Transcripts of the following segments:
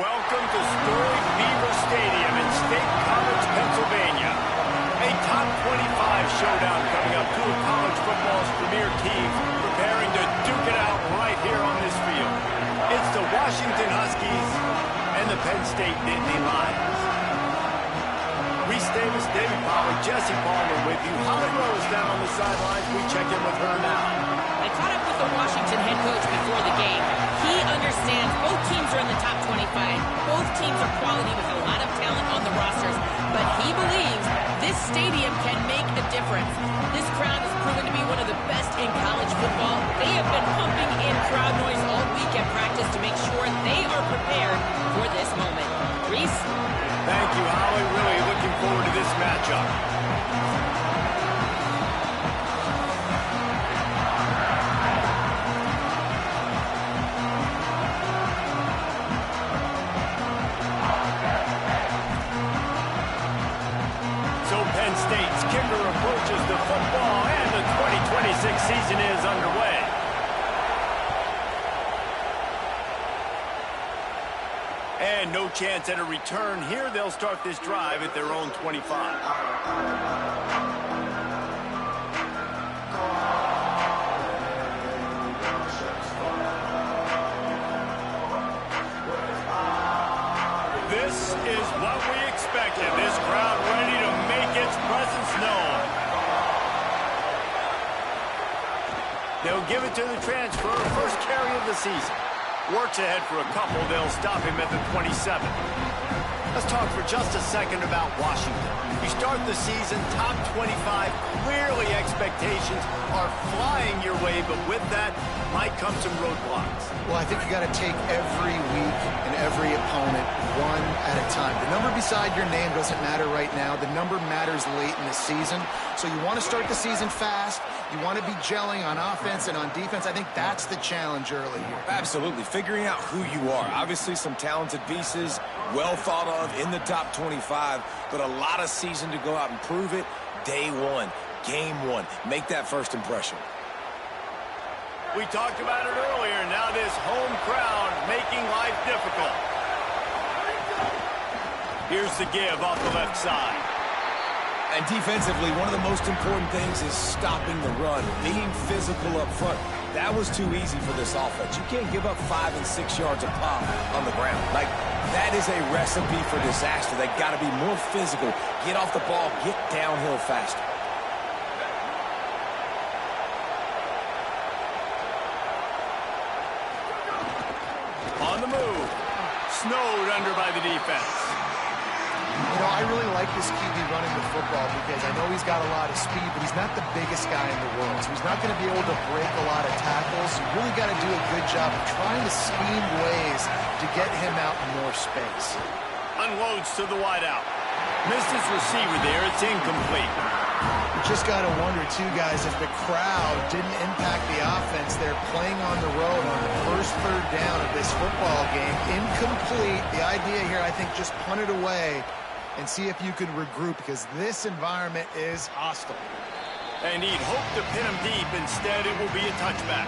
Welcome to storied Beaver Stadium in State College, Pennsylvania. A top 25 showdown coming up. Two of college football's premier teams preparing to duke it out right here on this field. It's the Washington Huskies and the Penn State Nittany Lions. Reese Davis, David Pollard, Jesse Palmer with you. Holly Rose down on the sidelines. We check in with her now. I caught up with the Washington head coach before the game. He understands both teams are in the top 25. Both teams are quality with a lot of talent on the rosters. But he believes this stadium can make a difference. This crowd has proven to be one of the best in college football. They have been pumping in crowd noise all week at practice to make sure they are prepared for this moment. Reese? Thank you, Holly. Really looking forward to this matchup. Penn State's kicker approaches the football, and the 2026 season is underway. And no chance at a return here. They'll start this drive at their own 25. This is what we expected. This crowd ready to make its presence known. They'll give it to the transfer, first carry of the season. Works ahead for a couple. They'll stop him at the 27. Let's talk for just a second about Washington. You start the season top 25. Clearly expectations are flying your way, but with that might come some roadblocks. Well, I think you got to take every week and every opponent one at a time. The number beside your name doesn't matter right now. The number matters late in the season. So you want to start the season fast. You want to be gelling on offense and on defense. I think that's the challenge early here. Absolutely. Figuring out who you are. Obviously some talented pieces, well thought of in the top 25, but a lot of season to go out and prove it. Day one, game one. Make that first impression. We talked about it earlier. Now this home crowd making life difficult. Here's the give off the left side. And defensively, one of the most important things is stopping the run, being physical up front. That was too easy for this offense. You can't give up 5 and 6 yards a pop on the ground. Like, that is a recipe for disaster. They got to be more physical, get off the ball, get downhill faster. On the move. Snowed under by the defense. You know, I really like this QB running the football because I know he's got a lot of speed, but he's not the biggest guy in the world. So he's not going to be able to break a lot of tackles. You really got to do a good job of trying to scheme ways to get him out in more space. Unloads to the wideout. Missed his receiver there. It's incomplete. You just got to wonder, too, guys, if the crowd didn't impact the offense. They're playing on the road on the first third down of this football game. Incomplete. The idea here, I think, just punt it away and see if you can regroup because this environment is hostile. And he'd hope to pin him deep. Instead, it will be a touchback.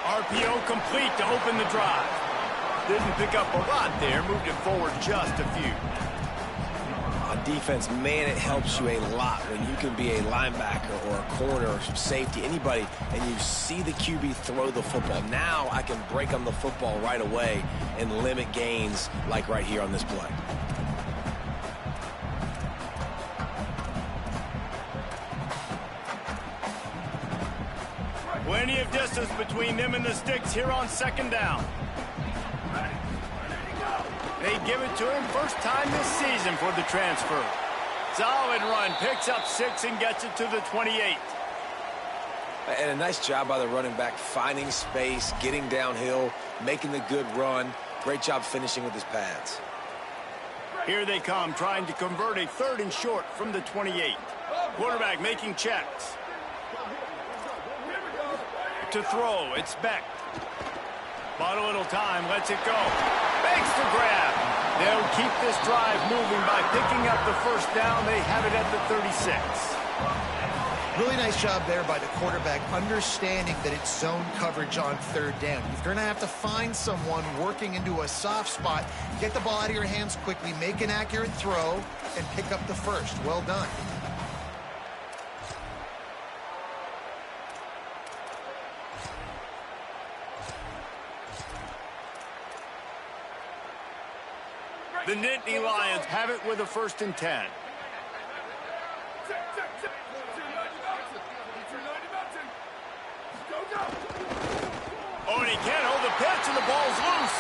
RPO complete to open the drive. Didn't pick up a lot there. Moved it forward just a few. On defense, man, it helps you a lot when you can be a linebacker or a corner or some safety, anybody, and you see the QB throw the football. Now I can break on the football right away and limit gains like right here on this play. Plenty of distance between them and the sticks here on second down. They give it to him first time this season for the transfer. Solid run, picks up 6 and gets it to the 28. And a nice job by the running back, finding space, getting downhill, making the good run. Great job finishing with his pads. Here they come, trying to convert a 3rd and short from the 28. Quarterback making checks. to throw. It's Beck. Bought a little time, lets it go. Makes the grab. They'll keep this drive moving by picking up the first down. They have it at the 36. Really nice job there by the quarterback, understanding that it's zone coverage on third down. You're going to have to find someone working into a soft spot, get the ball out of your hands quickly, make an accurate throw, and pick up the first. Well done. The Nittany Lions have it with a 1st and 10. Oh, and he can't hold the pitch, and the ball's loose.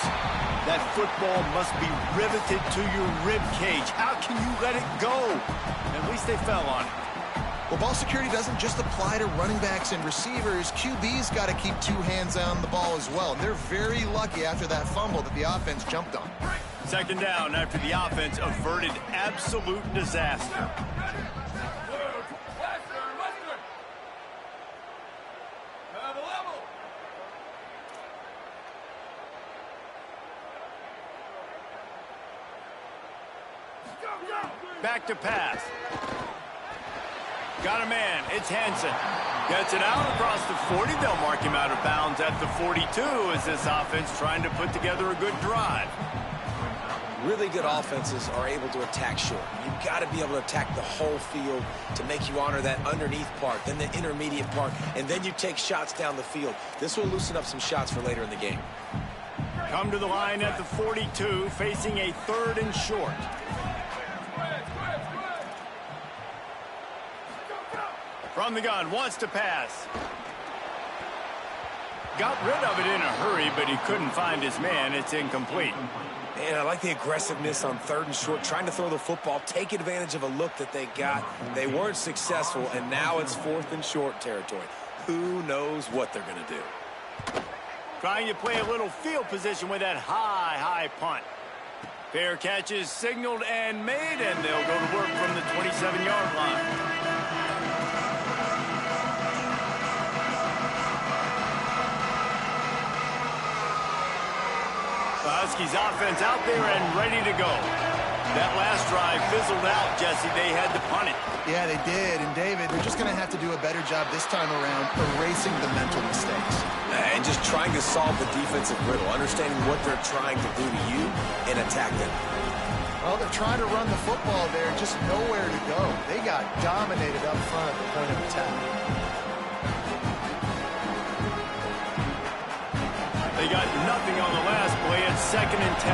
That football must be riveted to your rib cage. How can you let it go? At least they fell on it. Well, ball security doesn't just apply to running backs and receivers. QB's got to keep 2 hands on the ball as well. And they're very lucky after that fumble that the offense jumped on. 2nd down after the offense averted absolute disaster. Back to pass. Got a man. It's Hansen. Gets it out across the 40. They'll mark him out of bounds at the 42 as this offense trying to put together a good drive. Really good offenses are able to attack short. You've got to be able to attack the whole field to make you honor that underneath part, then the intermediate part, and then you take shots down the field. This will loosen up some shots for later in the game. Come to the line at the 42, facing a 3rd and short. From the gun, wants to pass. Got rid of it in a hurry, but he couldn't find his man. It's incomplete. Man, I like the aggressiveness on 3rd and short, trying to throw the football, take advantage of a look that they got. They weren't successful, and now it's 4th and short territory. Who knows what they're going to do? Trying to play a little field position with that high punt. Fair catch is signaled and made, and they'll go to work from the 27-yard line. Husky's offense out there and ready to go. That last drive fizzled out, Jesse. They had to punt it. Yeah, they did. And, David, they're just going to have to do a better job this time around erasing the mental mistakes. And just trying to solve the defensive riddle, understanding what they're trying to do to you and attack them. Well, they're trying to run the football there, just nowhere to go. They got dominated up front at the point of attack. They got nothing on the last play. It's 2nd and 10.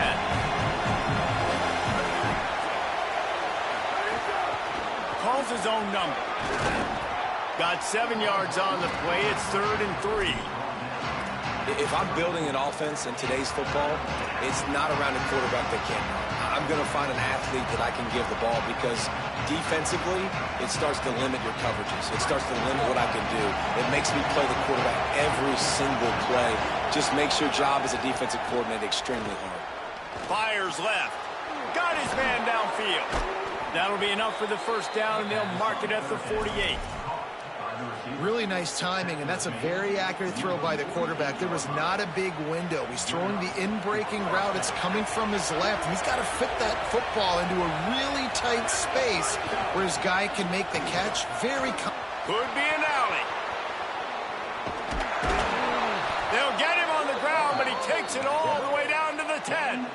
Calls his own number. Got 7 yards on the play. It's 3rd and 3. If I'm building an offense in today's football, it's not around a quarterback that can't run. I'm going to find an athlete that I can give the ball because defensively, it starts to limit your coverages. It starts to limit what I can do. It makes me play the quarterback every single play. Just makes your job as a defensive coordinator extremely hard. Fires left. Got his man downfield. That'll be enough for the 1st down, and they'll mark it at the 48. Really nice timing, and that's a very accurate throw by the quarterback. There was not a big window. He's throwing the in-breaking route. It's coming from his left. He's got to fit that football into a really tight space where his guy can make the catch. Could be an alley. They'll get him on the ground, but he takes it all the way down to the 10.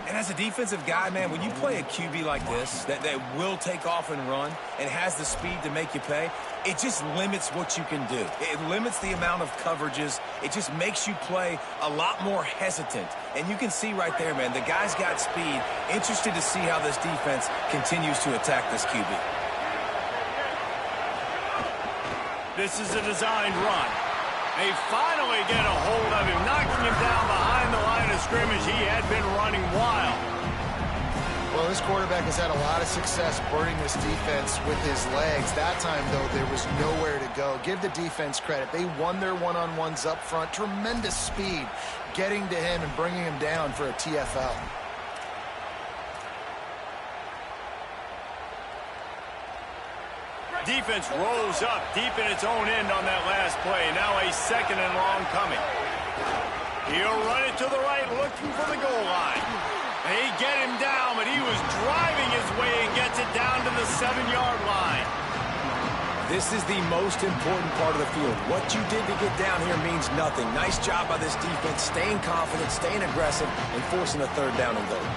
And as a defensive guy, man, when you play a QB like this that will take off and run and has the speed to make you pay, it just limits what you can do. It limits the amount of coverages. It just makes you play a lot more hesitant. And you can see right there, man, the guy's got speed. Interested to see how this defense continues to attack this QB. This is a designed run. They finally get a hold of him, knocking him down behind the line of scrimmage. He had been running wild. Well, this quarterback has had a lot of success burning this defense with his legs. That time, though, there was nowhere to go. Give the defense credit. They won their one-on-ones up front. Tremendous speed getting to him and bringing him down for a TFL. Defense rolls up deep in its own end on that last play. Now a 2nd and long coming. He'll run it to the right, looking for the goal line. They get him down, but he was driving his way and gets it down to the 7-yard line. This is the most important part of the field. What you did to get down here means nothing. Nice job by this defense, staying confident, staying aggressive, and forcing a 3rd down and goal.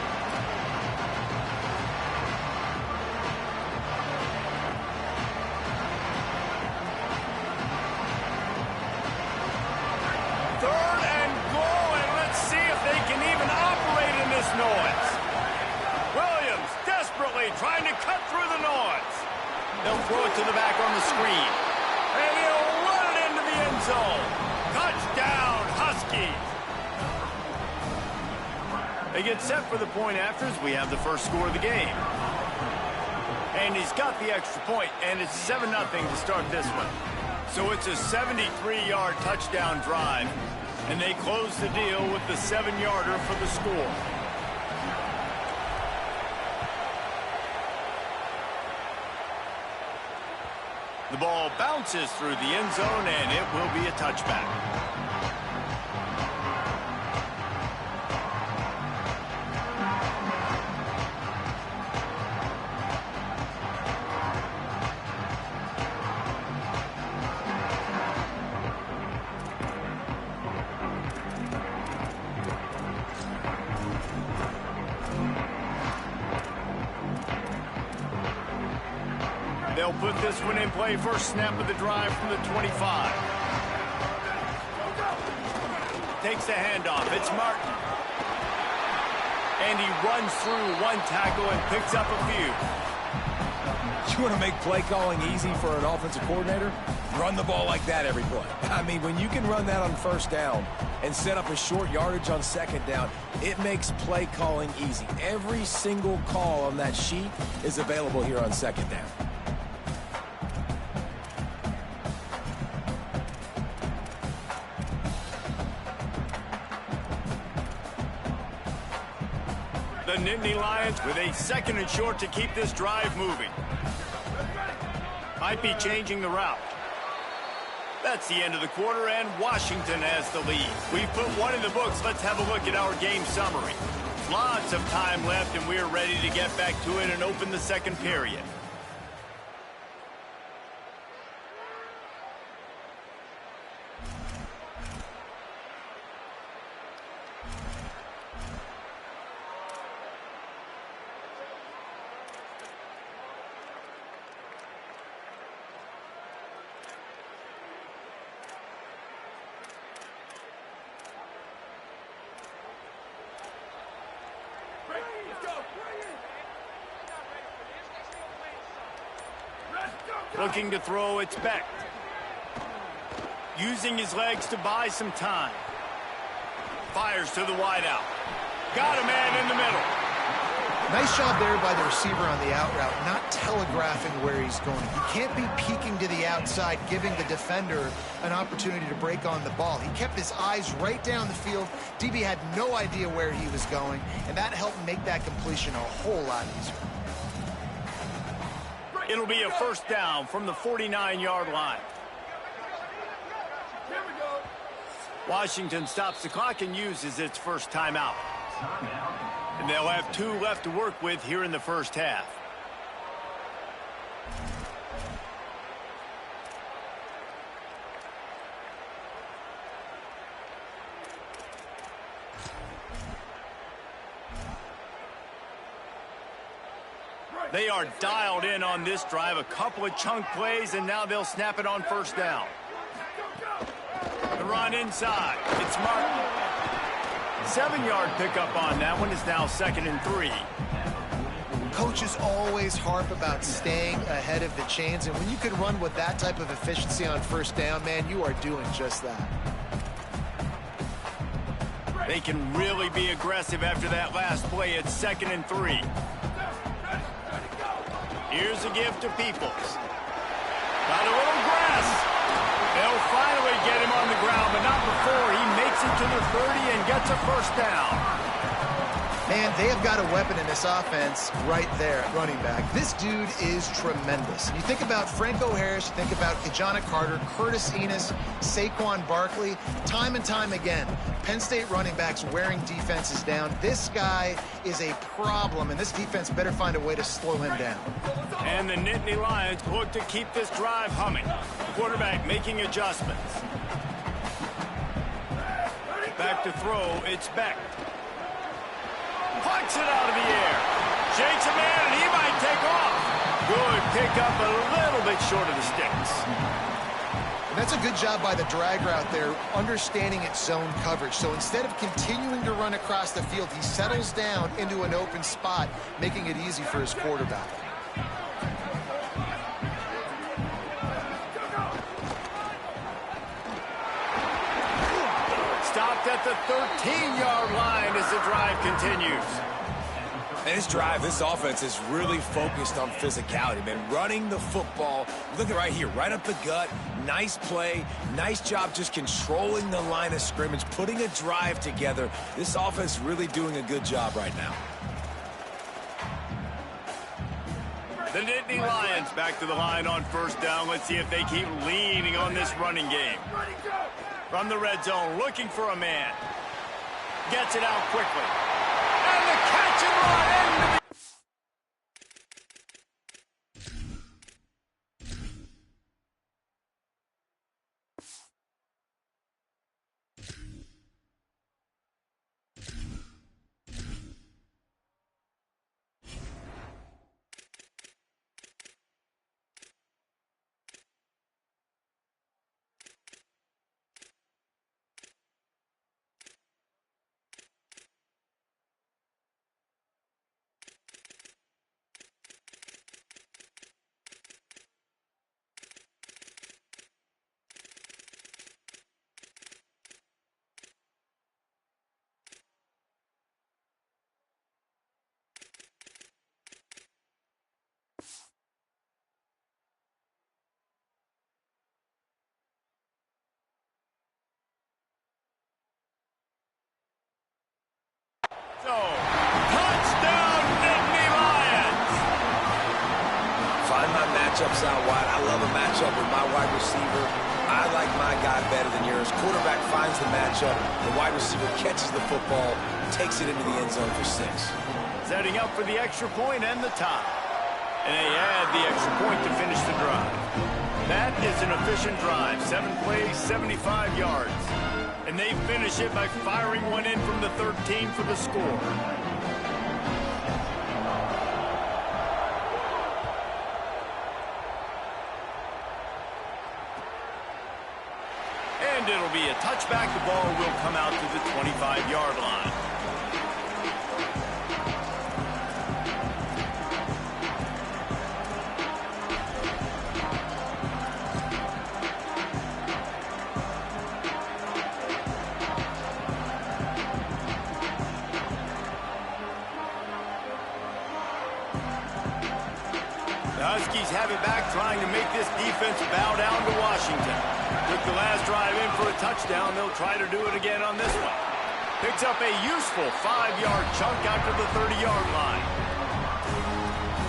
Trying to cut through the noise. They'll throw it to the back on the screen. And he'll run it into the end zone. Touchdown, Huskies. They get set for the point afters. We have the first score of the game. And he's got the extra point, and it's 7-0 to start this one. So it's a 73-yard touchdown drive, and they close the deal with the 7-yarder for the score. The ball bounces through the end zone, and it will be a touchback. They'll put this one in play. First snap of the drive from the 25. Takes the handoff. It's Martin. And he runs through one tackle and picks up a few. You want to make play calling easy for an offensive coordinator? Run the ball like that every play. I mean, when you can run that on 1st down and set up a short yardage on 2nd down, it makes play calling easy. Every single call on that sheet is available here on 2nd down. The Nittany Lions with a 2nd and short to keep this drive moving. Might be changing the route. That's the end of the quarter, and Washington has the lead. We've put one in the books. Let's have a look at our game summary. Lots of time left, and we're ready to get back to it and open the 2nd period. Looking to throw, it's Beck. Using his legs to buy some time. Fires to the wideout. Got a man in the middle. Nice job there by the receiver on the out route, not telegraphing where he's going. He can't be peeking to the outside, giving the defender an opportunity to break on the ball. He kept his eyes right down the field. DB had no idea where he was going, and that helped make that completion a whole lot easier. It'll be a 1st down from the 49-yard line. Washington stops the clock and uses its first timeout. And they'll have 2 left to work with here in the first half. They are dialed in on this drive. A couple of chunk plays, and now they'll snap it on 1st down. The run inside. It's Martin. 7-yard pickup on that one. Is now 2nd and 3. Coaches always harp about staying ahead of the chains, and when you can run with that type of efficiency on 1st down, man, you are doing just that. They can really be aggressive after that last play. It's 2nd and 3. Here's a give to Peoples. Got a little grass. They'll finally get him on the ground, but not before he makes it to the 30 and gets a 1st down. Man, they have got a weapon in this offense right there at running back. This dude is tremendous. You think about Franco Harris, you think about Kajana Carter, Curtis Enos, Saquon Barkley, time and time again, Penn State running backs wearing defenses down. This guy is a problem, and this defense better find a way to slow him down. And the Nittany Lions look to keep this drive humming. Quarterback making adjustments. Back to throw, it's Beck. Plucks it out of the air. Shakes a man, and he might take off. Good pickup, a little bit short of the sticks. And that's a good job by the drag route there, understanding its zone coverage. So instead of continuing to run across the field, he settles down into an open spot, making it easy for his quarterback. Stopped at the 13-yard line as the drive continues. And this offense is really focused on physicality, man. Running the football, look at right here, right up the gut. Nice play, nice job just controlling the line of scrimmage, putting a drive together. This offense really doing a good job right now. The Nittany Lions back to the line on first down. Let's see if they keep leaning on this running game. From the red zone, looking for a man. Gets it out quickly. And the catch and run into the... Touchdown, Nittany Lions! Find my matchups out wide. I love a matchup with my wide receiver. I like my guy better than yours. Quarterback finds the matchup. The wide receiver catches the football, takes it into the end zone for 6. Setting up for the extra point and the tie. And they add the extra point to finish the drive. That is an efficient drive. 7 plays, 75 yards. And they finish it by firing one in from the 13 for the score. And it'll be a touchback. The ball will come out to the 25-yard line. The Huskies have it back, trying to make this defense bow down to Washington. Took the last drive in for a touchdown. They'll try to do it again on this one. Picks up a useful 5-yard chunk out to the 30-yard line.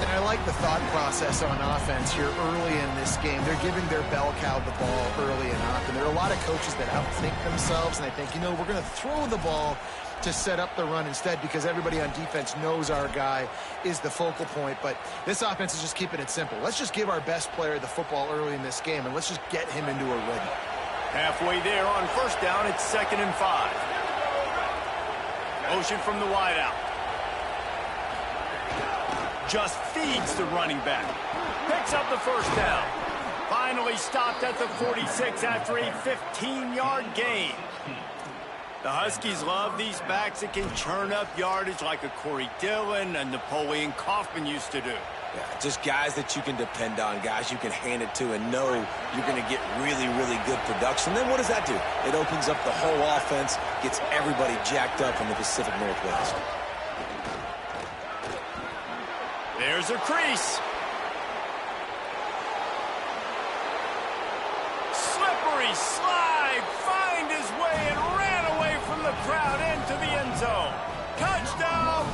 And I like the thought process on offense here early in this game. They're giving their bell cow the ball early and often. There are a lot of coaches that outthink themselves, and they think, you know, we're going to throw the ball to set up the run instead because everybody on defense knows our guy is the focal point. But this offense is just keeping it simple. Let's just give our best player the football early in this game, and let's just get him into a rhythm. Halfway there on first down, it's 2nd and 5. Motion from the wideout. Just feeds the running back. Picks up the first down. Finally stopped at the 46 after a 15-yard gain. The Huskies love these backs that can churn up yardage like a Corey Dillon and Napoleon Kaufman used to do. Yeah, just guys that you can depend on, guys you can hand it to and know you're going to get really, really good production. Then what does that do? It opens up the whole offense, gets everybody jacked up in the Pacific Northwest. There's a crease. Slippery slide, find his way and ran away from the crowd into the end zone. Touchdown,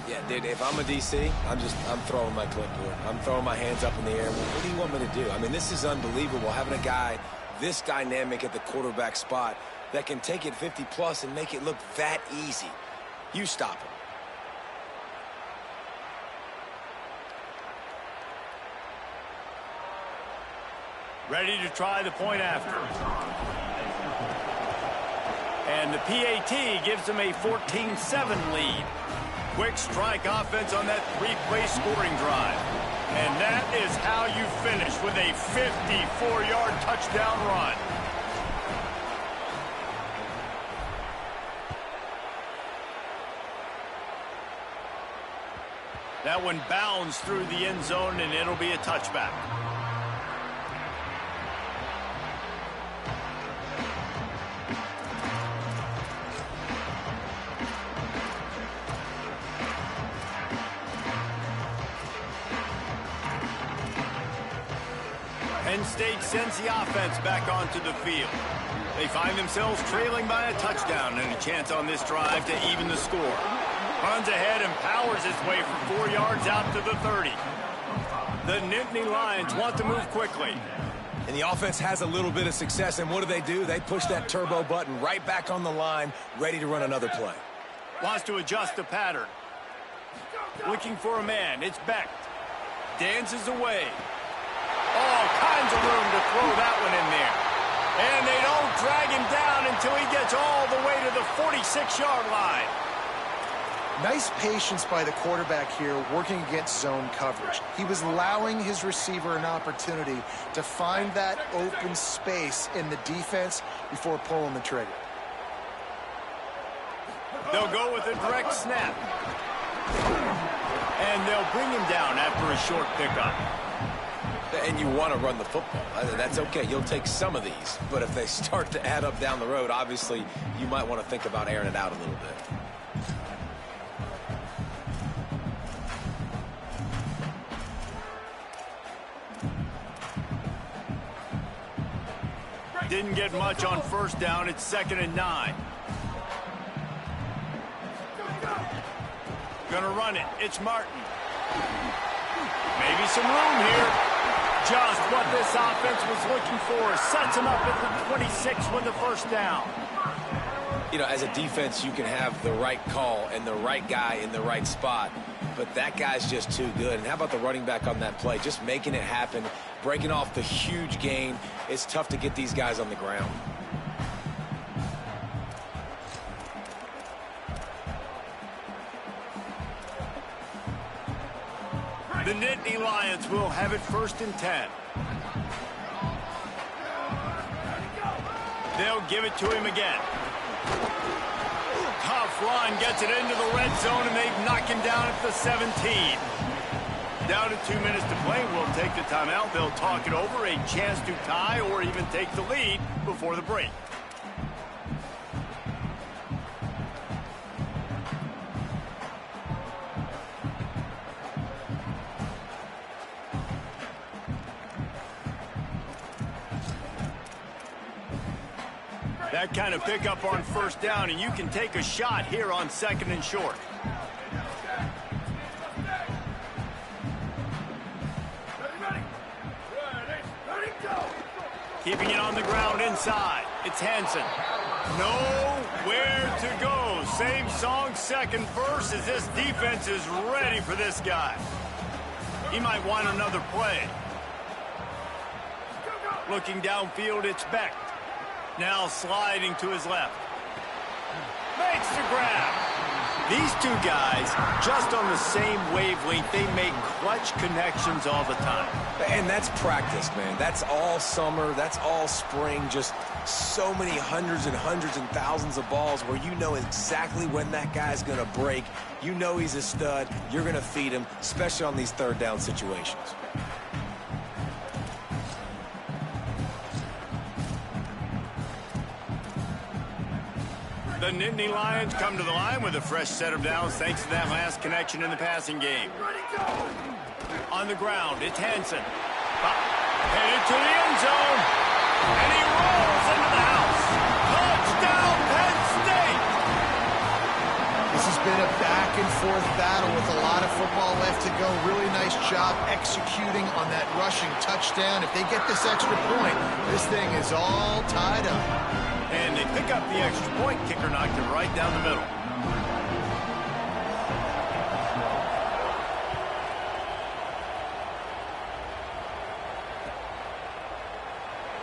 Yeah, dude, if I'm a DC, I'm throwing my clipboard. I'm throwing my hands up in the air. What do you want me to do? I mean, this is unbelievable, having a guy this dynamic at the quarterback spot that can take it 50-plus and make it look that easy. You stop him. Ready to try the point after. And the PAT gives them a 14-7 lead. Quick strike offense on that three-play scoring drive. And that is how you finish with a 54-yard touchdown run. That one bounds through the end zone, and it'll be a touchback. Penn State sends the offense back onto the field. They find themselves trailing by a touchdown and a chance on this drive to even the score. Runs ahead and powers his way for 4 yards out to the 30. The Nittany Lions want to move quickly. And the offense has a little bit of success, and what do? They push that turbo button right back on the line, ready to run another play. Wants to adjust the pattern. Looking for a man. It's Beck. Dances away. All kinds of room to throw that one in there. And they don't drag him down until he gets all the way to the 46-yard line. Nice patience by the quarterback here working against zone coverage. He was allowing his receiver an opportunity to find that open space in the defense before pulling the trigger. They'll go with a direct snap. And they'll bring him down after a short pickup. And you want to run the football. That's okay. You'll take some of these. But if they start to add up down the road, obviously, you might want to think about airing it out a little bit. Didn't get much on first down. It's 2nd and 9. Gonna run it. It's Martin. Maybe some room here. Just what this offense was looking for. Sets him up at the 26 with the first down. You know, as a defense, you can have the right call and the right guy in the right spot, but that guy's just too good. And how about the running back on that play? Just making it happen, breaking off the huge gain. It's tough to get these guys on the ground. The Nittany Lions will have it 1st and 10. They'll give it to him again. Tough run, gets it into the red zone, and they knock him down at the 17. Down to 2 minutes to play. We'll take the timeout. They'll talk it over. A chance to tie or even take the lead before the break. That kind of pickup on first down, and you can take a shot here on 2nd and short. Keeping it on the ground inside. It's Hansen. Nowhere to go. Same song, second verse, as this defense is ready for this guy. He might want another play. Looking downfield, it's Beck. Now sliding to his left. Makes the grab. These two guys, just on the same wavelength, they make clutch connections all the time. And that's practice, man. That's all summer. That's all spring. Just so many hundreds and thousands of balls where you know exactly when that guy's going to break. You know he's a stud. You're going to feed him, especially on these third down situations. The Nittany Lions come to the line with a fresh set of downs thanks to that last connection in the passing game. On the ground, it's Hansen. Headed to the end zone. And he rolls into the house. Touchdown, Penn State! This has been a back-and-forth battle with job executing on that rushing touchdown. If they get this extra point, this thing is all tied up. And they pick up the extra point. Kicker knocked it right down the middle.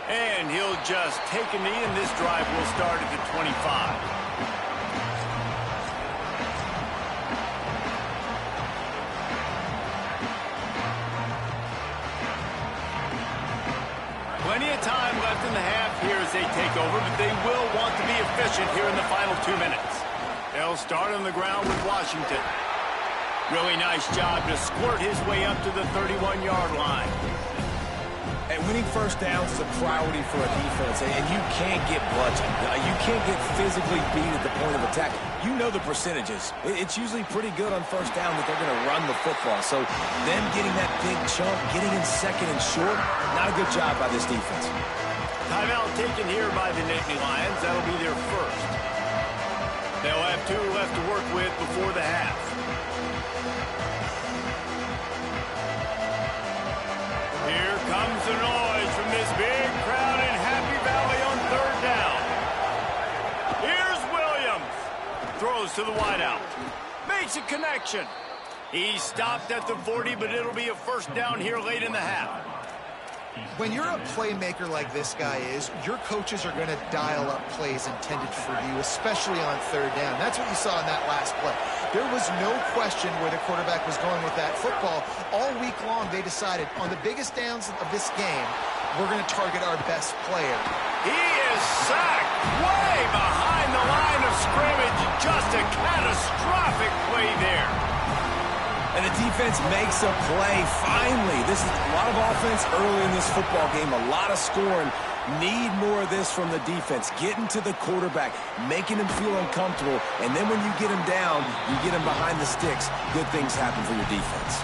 And he'll just take a knee, and this drive will start at the 25. Plenty of time left in the half here as they take over, but they will want to be efficient here in the final 2 minutes. They'll start on the ground with Washington. Really nice job to squirt his way up to the 31-yard line. And winning first downs is a priority for a defense, and you can't get bludgeoned. You can't get physically beat at the point of attack. You know the percentages. It's usually pretty good on first down that they're going to run the football. So them getting that big chunk, getting in second and short, not a good job by this defense. Timeout taken here by the Nittany Lions. That'll be their first. They'll have 2 left to work with before the half. Here comes the noise from this big crowd in Happy Valley on 3rd down. Here's Williams. Throws to the wideout. Makes a connection. He stopped at the 40, but it'll be a first down here late in the half. When you're a playmaker like this guy is, your coaches are going to dial up plays intended for you, especially on 3rd down. That's what you saw in that last play. There was no question where the quarterback was going with that football. All week long, they decided on the biggest downs of this game, we're going to target our best player. He is sacked way behind the line of scrimmage. Just a catastrophic play there. And the defense makes a play, finally. This is a lot of offense early in this football game, a lot of scoring. Need more of this from the defense. Getting to the quarterback, making him feel uncomfortable, and then when you get him down, you get him behind the sticks. Good things happen for your defense.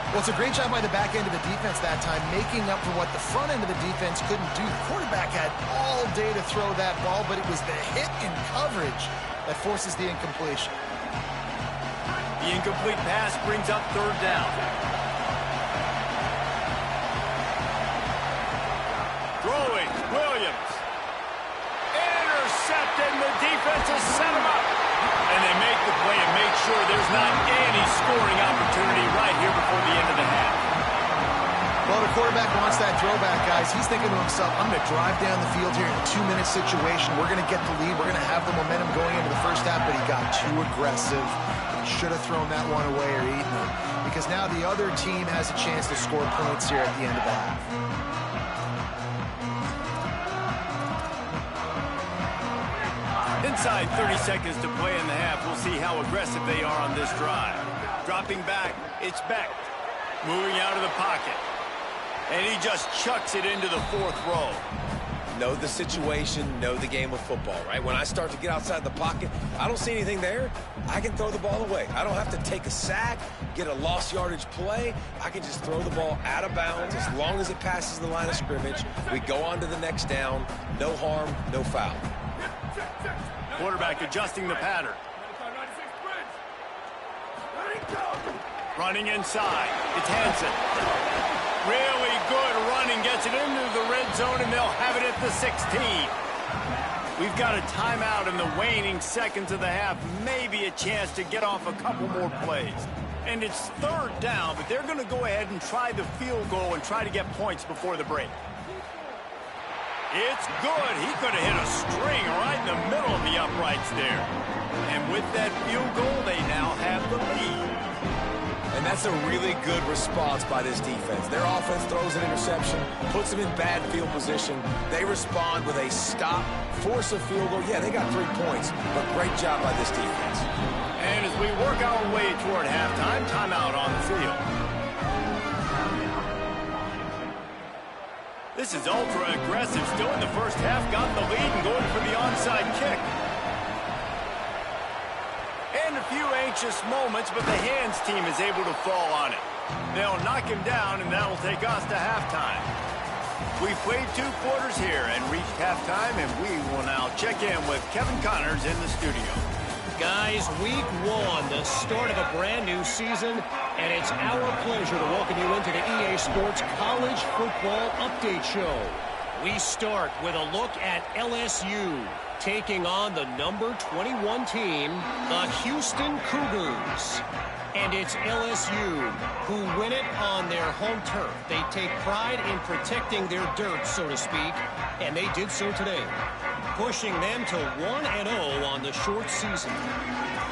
Well, it's a great job by the back end of the defense that time, making up for what the front end of the defense couldn't do. The quarterback had all day to throw that ball, but it was the hit in coverage that forces the incompletion. The incomplete pass brings up 3rd down. Throwing, Williams. Intercepted, and the defense has set him up. And they make the play and make sure there's not any scoring opportunity right here before the end of the half. Well, the quarterback wants that throwback, guys. He's thinking to himself, I'm going to drive down the field here in a 2-minute situation. We're going to get the lead. We're going to have the momentum going into the first half, but he got too aggressive. Should have thrown that one away or eaten it, because now the other team has a chance to score points here at the end of the half. Inside 30 seconds to play in the half. We'll see how aggressive they are on this drive. Dropping back, it's Beck. Moving out of the pocket. And he just chucks it into the 4th row. Know the situation, know the game of football, right? When I start to get outside the pocket, I don't see anything there, I can throw the ball away. I don't have to take a sack, get a lost yardage play. I can just throw the ball out of bounds as long as it passes the line of scrimmage. We go on to the next down. No harm, no foul. Quarterback adjusting the pattern. Running inside. It's Hansen. Really good running. Gets it into the red zone, and they'll have it at the 16. We've got a timeout in the waning seconds of the half. Maybe a chance to get off a couple more plays. And it's 3rd down, but they're going to go ahead and try the field goal and try to get points before the break. It's good. He could have hit a string right in the middle of the uprights there. And with that field goal, they now have the lead. And that's a really good response by this defense. Their offense throws an interception, puts them in bad field position. They respond with a stop, force a field goal. Yeah, they got 3 points, but great job by this defense. And as we work our way toward halftime, timeout on the field. This is ultra-aggressive still in the first half. Got the lead and going for the onside kick. And a few anxious moments, but the hands team is able to fall on it. They'll knock him down, and that'll take us to halftime. We've played 2 quarters here and reached halftime, and we will now check in with Kevin Connors in the studio. Guys, week 1, the start of a brand new season, and it's our pleasure to welcome you into the EA Sports College Football Update Show. We start with a look at LSU taking on the number 21 team, the Houston Cougars. And it's LSU who win it on their home turf. They take pride in protecting their dirt, so to speak, and they did so today, pushing them to 1-0 on the short season.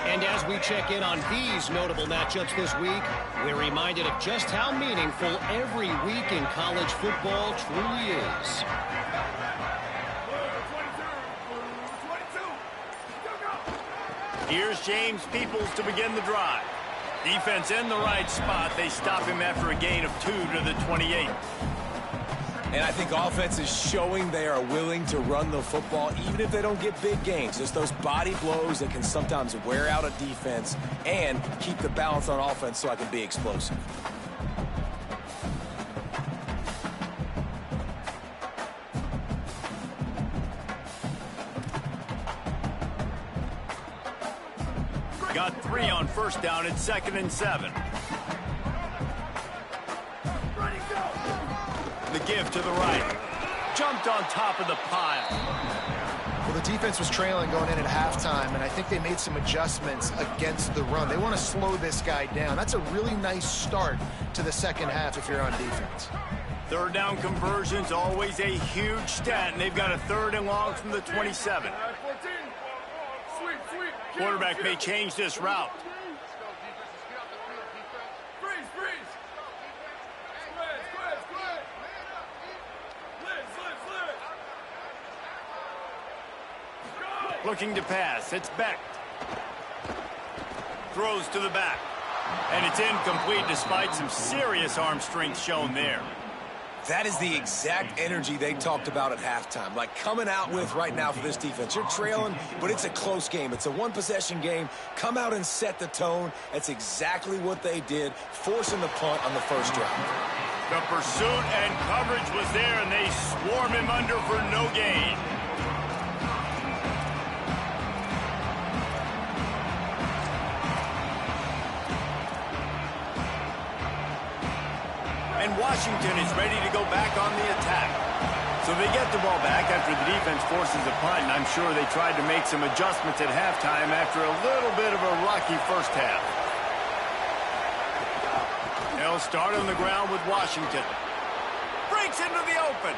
And as we check in on these notable matchups this week, we're reminded of just how meaningful every week in college football truly is. Here's James Peoples to begin the drive. Defense in the right spot. They stop him after a gain of 2 to the 28. And I think offense is showing they are willing to run the football, even if they don't get big gains. Just those body blows that can sometimes wear out a defense and keep the balance on offense so I can be explosive. Got 3 on first down at 2nd and 7. The give to the right. Jumped on top of the pile. Well, the defense was trailing going in at halftime, and I think they made some adjustments against the run. They want to slow this guy down. That's a really nice start to the second half if you're on defense. Third down conversion's always a huge stat, and they've got a 3rd and long from the 27. Quarterback may change this route. Looking to pass. It's Beck. Throws to the back. And it's incomplete despite some serious arm strength shown there. That is the exact energy they talked about at halftime, like coming out with right now for this defense. You're trailing, but it's a close game. It's a one-possession game. Come out and set the tone. That's exactly what they did, forcing the punt on the first drive. The pursuit and coverage was there, and they swarm him under for no gain. And Washington is ready to go back on the attack. So they get the ball back after the defense forces a punt, and I'm sure they tried to make some adjustments at halftime after a little bit of a rocky first half. They'll start on the ground with Washington. Breaks into the open.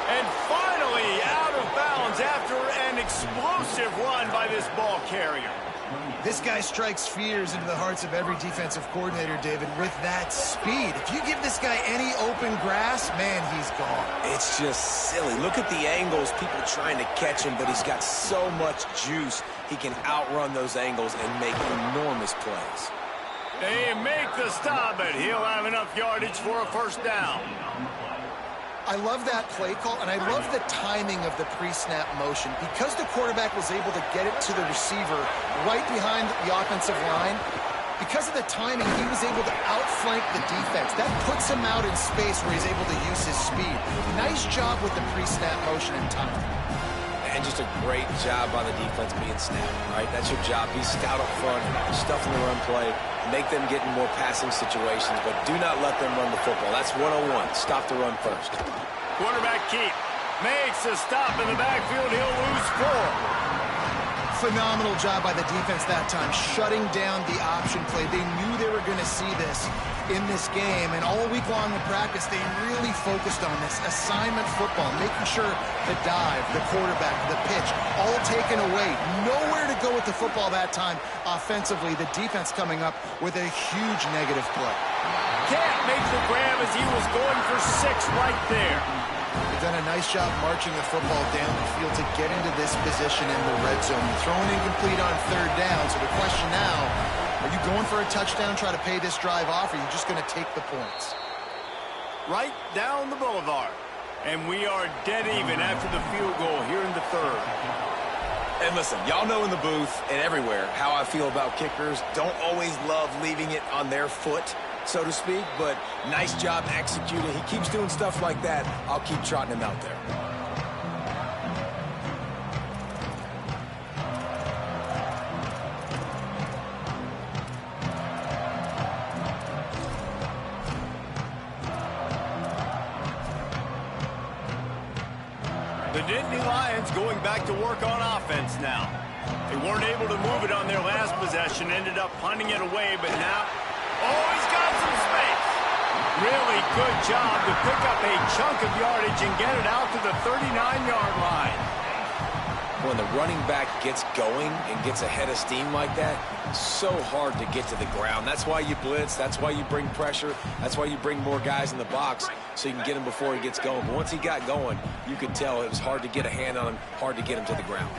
And finally out of bounds after an explosive run by this ball carrier. This guy strikes fears into the hearts of every defensive coordinator, David, with that speed. If you give this guy any open grass, man, he's gone. It's just silly. Look at the angles, people trying to catch him, but he's got so much juice. He can outrun those angles and make enormous plays. They make the stop, but he'll have enough yardage for a first down. I love that play call, and I love the timing of the pre-snap motion. Because the quarterback was able to get it to the receiver right behind the offensive line, because of the timing, he was able to outflank the defense. That puts him out in space where he's able to use his speed. Nice job with the pre-snap motion and timing. And just a great job by the defense being snapped, right? That's your job. Be stout up front, stuff in the run play, make them get in more passing situations, but do not let them run the football. That's 101. Stop the run first. Quarterback keep. Makes a stop in the backfield. He'll lose 4. Phenomenal job by the defense that time, shutting down the option play. They knew they were going to see this in this game, and all week long in practice, they really focused on this assignment football, making sure the dive, the quarterback, the pitch, all taken away. Nowhere to go with the football that time offensively. The defense coming up with a huge negative play. Can't make the grab as he was going for 6 right there. They've done a nice job marching the football down the field to get into this position in the red zone. Throwing incomplete on 3rd down. So the question now, are you going for a touchdown, try to pay this drive off, or are you just going to take the points? Right down the boulevard. And we are dead even after the field goal here in the 3rd. And listen, y'all know in the booth and everywhere how I feel about kickers. Don't always love leaving it on their foot, so to speak, but nice job executing. He keeps doing stuff like that. I'll keep trotting him out there. The Nittany Lions going back to work on offense now. They weren't able to move it on their last possession, ended up punting it away, but now, oh, he's got some space. Really good job to pick up a chunk of yardage and get it out to the 39-yard line. When the running back gets going and gets ahead of steam like that, so hard to get to the ground. That's why you blitz. That's why you bring pressure. That's why you bring more guys in the box so you can get him before he gets going. But once he got going, you could tell it was hard to get a hand on him, hard to get him to the ground.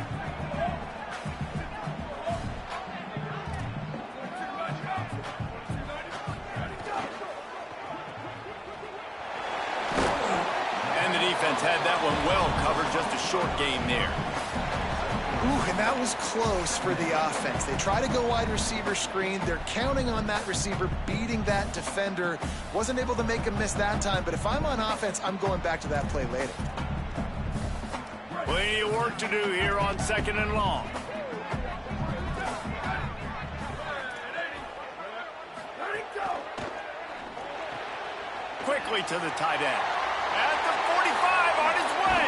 And the defense had that one well covered, just a short gain there. Ooh, and that was close for the offense. They try to go wide receiver screen. They're counting on that receiver beating that defender. Wasn't able to make him miss that time, but if I'm on offense, I'm going back to that play later. Plenty of work to do here on 2nd and long. Quickly to the tight end. At the 45, on his way.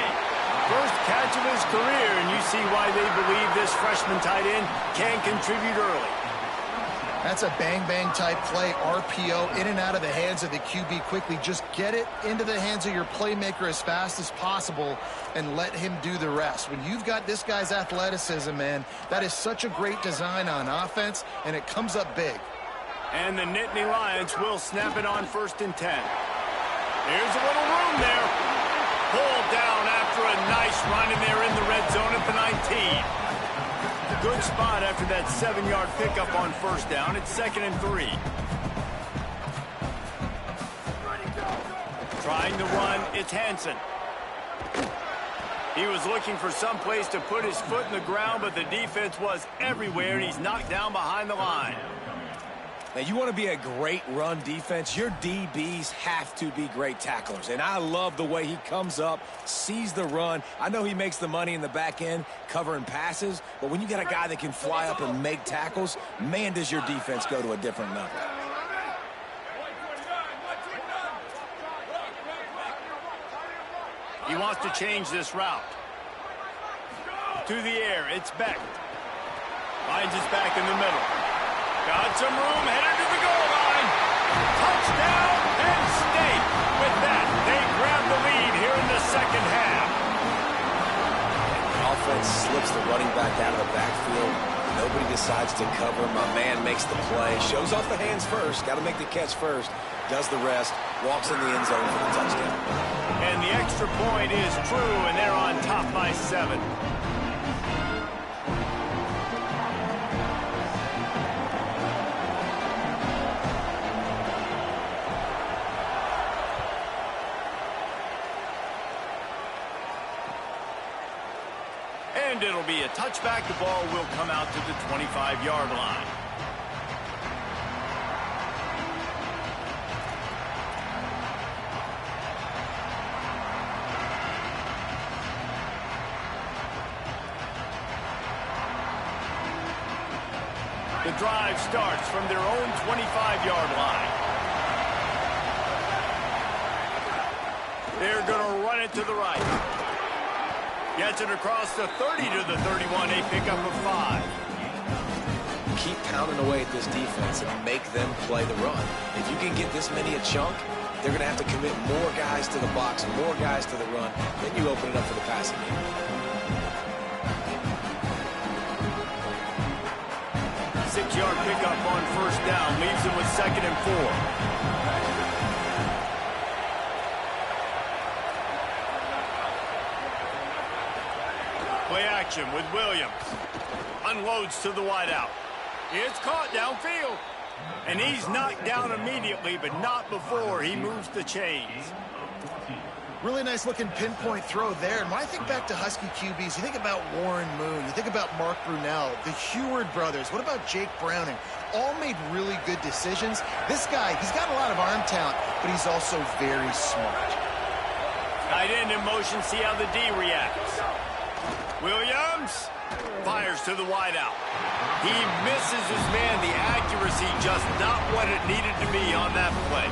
First catch of his career, and you see why they believe this freshman tight end can contribute early. That's a bang-bang type play, RPO, in and out of the hands of the QB quickly. Just get it into the hands of your playmaker as fast as possible and let him do the rest. When you've got this guy's athleticism, man, that is such a great design on offense, and it comes up big. And the Nittany Lions will snap it on 1st and 10. There's a little room there. Pulled down after a nice run, and they're in the red zone at the 19. Good spot after that 7-yard pickup on 1st down. It's 2nd and 3. Trying to run, it's Hansen. He was looking for some place to put his foot in the ground, but the defense was everywhere, and he's knocked down behind the line. Now, you want to be a great run defense, your DBs have to be great tacklers. And I love the way he comes up, sees the run. I know he makes the money in the back end covering passes, but when you got a guy that can fly up and make tackles, man, does your defense go to a different level. He wants to change this route. To the air, it's Beck. Finds his back in the middle. Got some room, headed to the goal line. Touchdown, Penn State. With that, they grab the lead here in the 2nd half. The offense slips the running back out of the backfield. Nobody decides to cover. My man makes the play. Shows off the hands first. Got to make the catch first. Does the rest. Walks in the end zone for the touchdown. And the extra point is true, and they're on top by 7. And it'll be a touchback. The ball will come out to the 25-yard line. The drive starts from their own 25-yard line. They're going to run it to the right. Gets it across the 30 to the 31. A pickup of 5. Keep pounding away at this defense and make them play the run. If you can get this many a chunk, they're going to have to commit more guys to the box and more guys to the run. Then you open it up for the passing game. 6-yard pickup on 1st down. Leaves them with 2nd and 4. Play action with Williams. Unloads to the wideout. It's caught downfield. And he's knocked down immediately, but not before he moves the chains. Really nice looking pinpoint throw there. And when I think back to Husky QBs, you think about Warren Moon, you think about Mark Brunell, the Heward brothers. What about Jake Browning? All made really good decisions. This guy, he's got a lot of arm talent, but he's also very smart. Tight end in motion, see how the D reacts. Williams fires to the wideout. He misses his man. The accuracy just not what it needed to be on that play.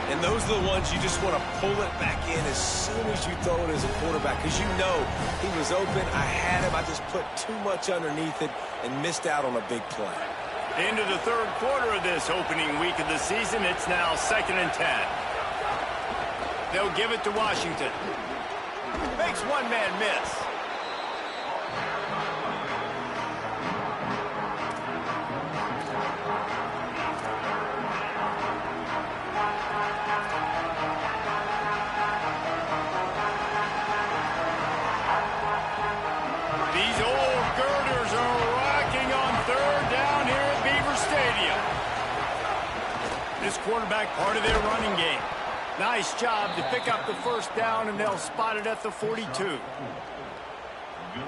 And those are the ones you just want to pull it back in as soon as you throw it as a quarterback, because you know he was open, I had him, I just put too much underneath it and missed out on a big play. Into the third quarter of this opening week of the season, it's now 2nd and 10. They'll give it to Washington. Makes one man miss. These old girders are rocking on 3rd down here at Beaver Stadium. This quarterback part of their running game. Nice job to pick up the 1st down, and they'll spot it at the 42. Good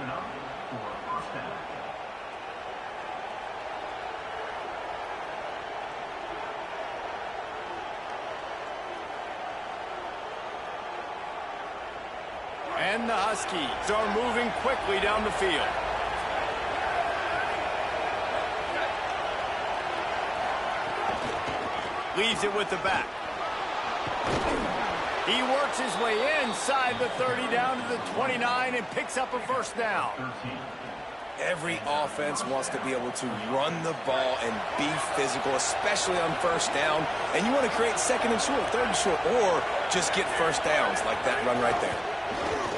enough for a 1st down. And the Huskies are moving quickly down the field. Leaves it with the back. He works his way inside the 30 down to the 29 and picks up a 1st down. Every offense wants to be able to run the ball and be physical, especially on 1st down. And you want to create 2nd and short, 3rd and short, or just get 1st downs like that run right there.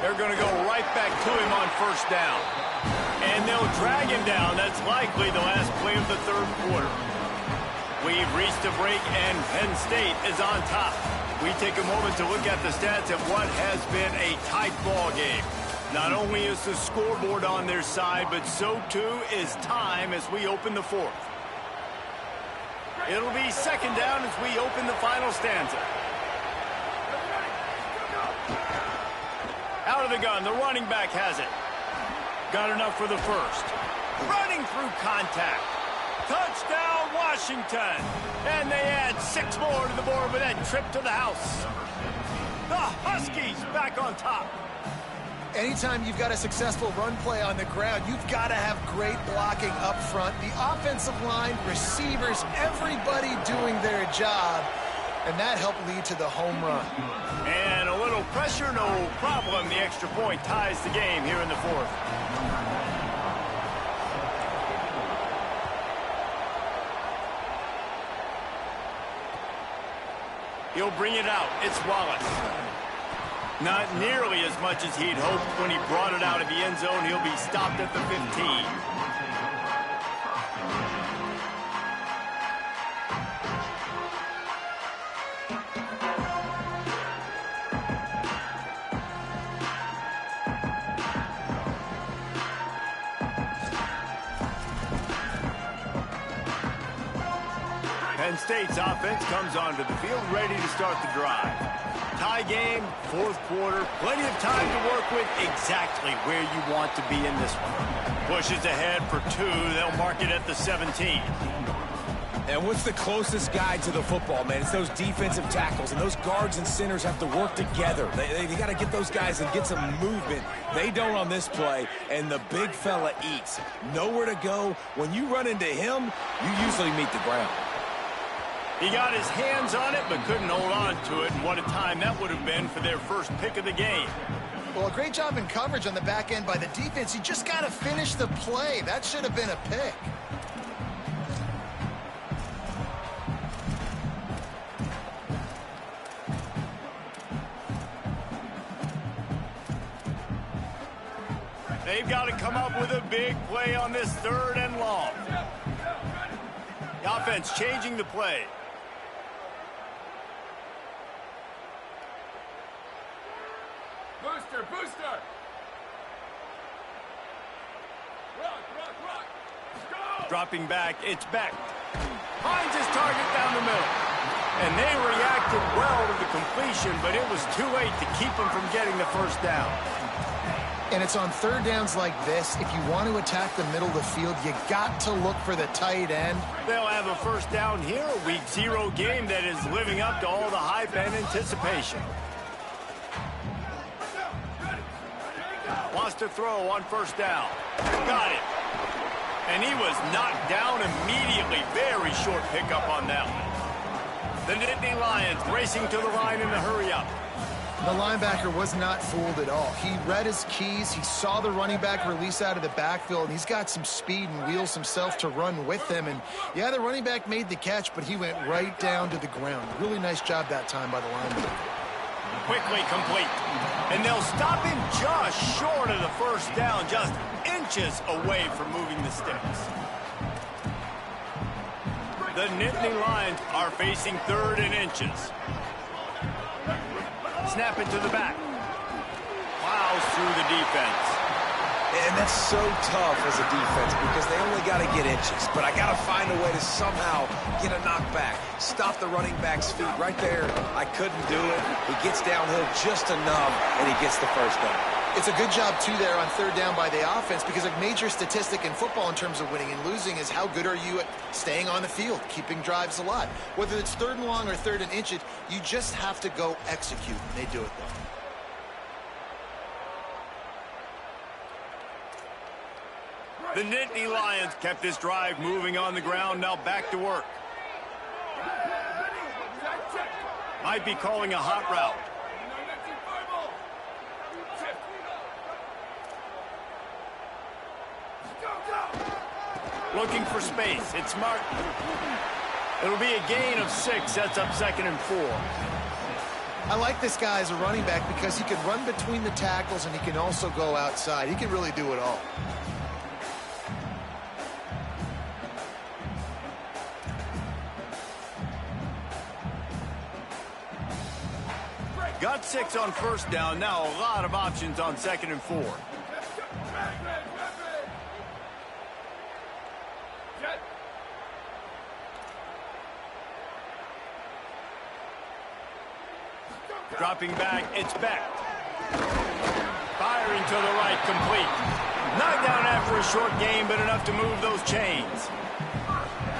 They're going to go right back to him on 1st down. And they'll drag him down. That's likely the last play of the 3rd quarter. We've reached a break, and Penn State is on top. We take a moment to look at the stats of what has been a tight ball game. Not only is the scoreboard on their side, but so too is time as we open the 4th. It'll be 2nd down as we open the final stanza. Out of the gun, the running back has it. Got enough for the 1st. Running through contact. Touchdown, Washington. And they add 6 more to the board with that trip to the house. The Huskies back on top. Anytime you've got a successful run play on the ground, you've got to have great blocking up front. The offensive line, receivers, everybody doing their job. And that helped lead to the home run. And a little pressure, no problem. The extra point ties the game here in the 4th. He'll bring it out. It's Wallace. Not nearly as much as he'd hoped when he brought it out of the end zone. He'll be stopped at the 15. Penn State's offense comes onto the field ready to start the drive. Tie game, 4th quarter, plenty of time to work with, exactly where you want to be in this one. Pushes ahead for 2, they'll mark it at the 17. And what's the closest guy to the football, man? It's those defensive tackles, and those guards and centers have to work together. They got to get those guys and get some movement. They don't on this play, and the big fella eats. Nowhere to go. When you run into him, you usually meet the ground. He got his hands on it, but couldn't hold on to it, and what a time that would have been for their 1st pick of the game. Well, a great job in coverage on the back end by the defense. You just got to finish the play. That should have been a pick. They've got to come up with a big play on this 3rd and long. The offense changing the play. Booster, booster! Rock, rock, rock! Let's go! Dropping back, it's Beck. Finds his target down the middle. And they reacted well to the completion, but it was too late to keep them from getting the 1st down. And it's on 3rd downs like this. If you want to attack the middle of the field, you got to look for the tight end. They'll have a 1st down here, a Week 0 game that is living up to all the hype and anticipation. Wants to throw on 1st down. Got it. And he was knocked down immediately. Very short pickup on that one. The Nittany Lions racing to the line in a hurry-up. The linebacker was not fooled at all. He read his keys. He saw the running back release out of the backfield, and he's got some speed and wheels himself to run with them. And, yeah, the running back made the catch, but he went right down to the ground. Really nice job that time by the linebacker. Quickly complete. And they'll stop him just short of the first down, just inches away from moving the sticks. The Nittany Lions are facing 3rd and inches. Snap it to the back. Plows through the defense. And that's so tough as a defense because they only got to get inches. But I got to find a way to somehow get a knockback. Stop the running back's feet right there. I couldn't do it. He gets downhill just enough, and he gets the first down. It's a good job, too, there on 3rd down by the offense because a major statistic in football in terms of winning and losing is how good are you at staying on the field, keeping drives alive. Whether it's 3rd and long or 3rd and inches, you just have to go execute, and they do it, though. The Nittany Lions kept this drive moving on the ground, now back to work. Might be calling a hot route. Looking for space. It's Martin. It'll be a gain of 6. Sets up 2nd and 4. I like this guy as a running back because he can run between the tackles and he can also go outside. He can really do it all. Got 6 on 1st down. Now a lot of options on 2nd and 4. Dropping back, it's back. Firing to the right, complete. Knocked down after a short gain, but enough to move those chains.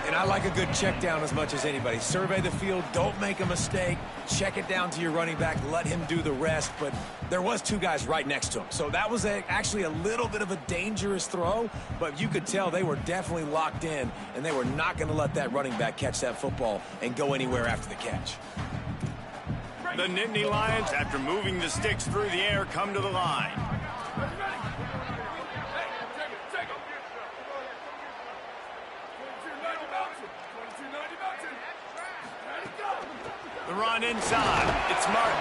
And I like a good check down as much as anybody. Survey the field, don't make a mistake. Check it down to your running back, let him do the rest. But there was 2 guys right next to him. So that was actually a little bit of a dangerous throw, but you could tell they were definitely locked in, and they were not going to let that running back catch that football and go anywhere after the catch. The Nittany Lions, after moving the sticks through the air, come to the line. The run inside. It's Martin.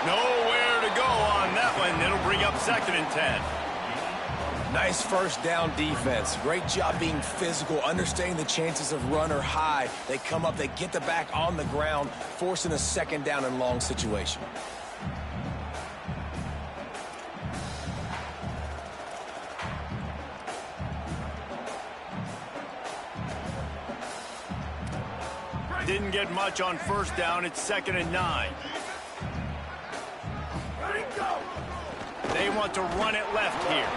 Nowhere to go on that one. It'll bring up 2nd and 10. Nice 1st down defense. Great job being physical, understanding the chances of run are high. They come up, they get the back on the ground, forcing a 2nd down and long situation. Didn't get much on 1st down. It's 2nd and 9. They want to run it left here.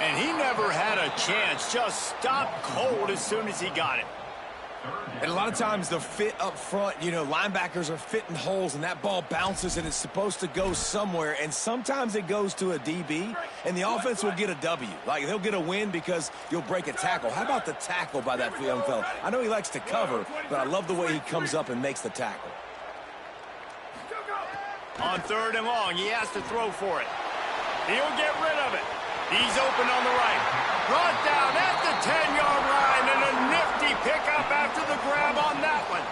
And he never had a chance. Just stopped cold as soon as he got it. And a lot of times the fit up front, you know, linebackers are fitting holes and that ball bounces and it's supposed to go somewhere. And sometimes it goes to a DB and the offense will get a W. Like they'll get a win because you'll break a tackle. How about the tackle by that young fella? I know he likes to cover, but I love the way he comes up and makes the tackle. On 3rd and long, he has to throw for it. He'll get rid of it. He's open on the right. Brought down at the 10-yard line, and a nifty pickup after the grab on that one.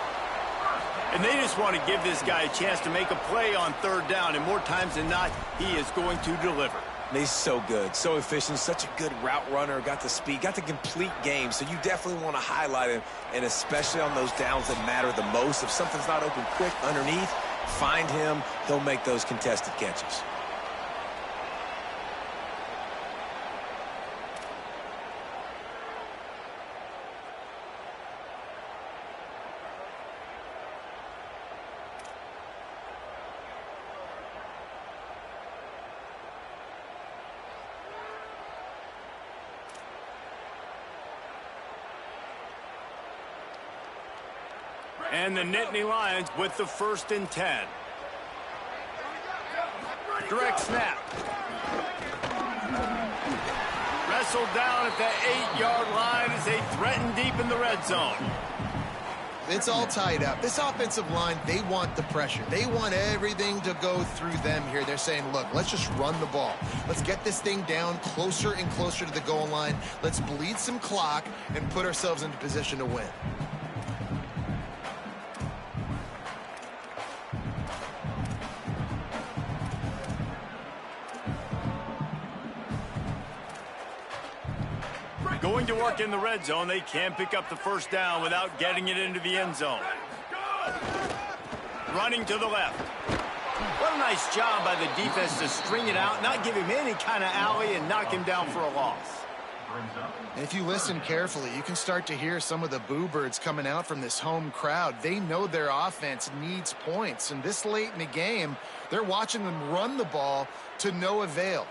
And they just want to give this guy a chance to make a play on 3rd down, and more times than not, he is going to deliver. He's so good, so efficient, such a good route runner, got the speed, got the complete game, so you definitely want to highlight him, and especially on those downs that matter the most. If something's not open quick underneath, find him, he'll make those contested catches. And the Nittany Lions with the 1st and 10. Direct snap. Wrestled down at the 8-yard line as they threaten deep in the red zone. It's all tied up. This offensive line, they want the pressure. They want everything to go through them here. They're saying, look, let's just run the ball. Let's get this thing down closer and closer to the goal line. Let's bleed some clock and put ourselves into position to win. Going to work in the red zone, they can't pick up the first down without getting it into the end zone. Running to the left. What a nice job by the defense to string it out, not give him any kind of alley, and knock him down for a loss. And if you listen carefully, you can start to hear some of the boo birds coming out from this home crowd. They know their offense needs points, and this late in the game, they're watching them run the ball to no avail.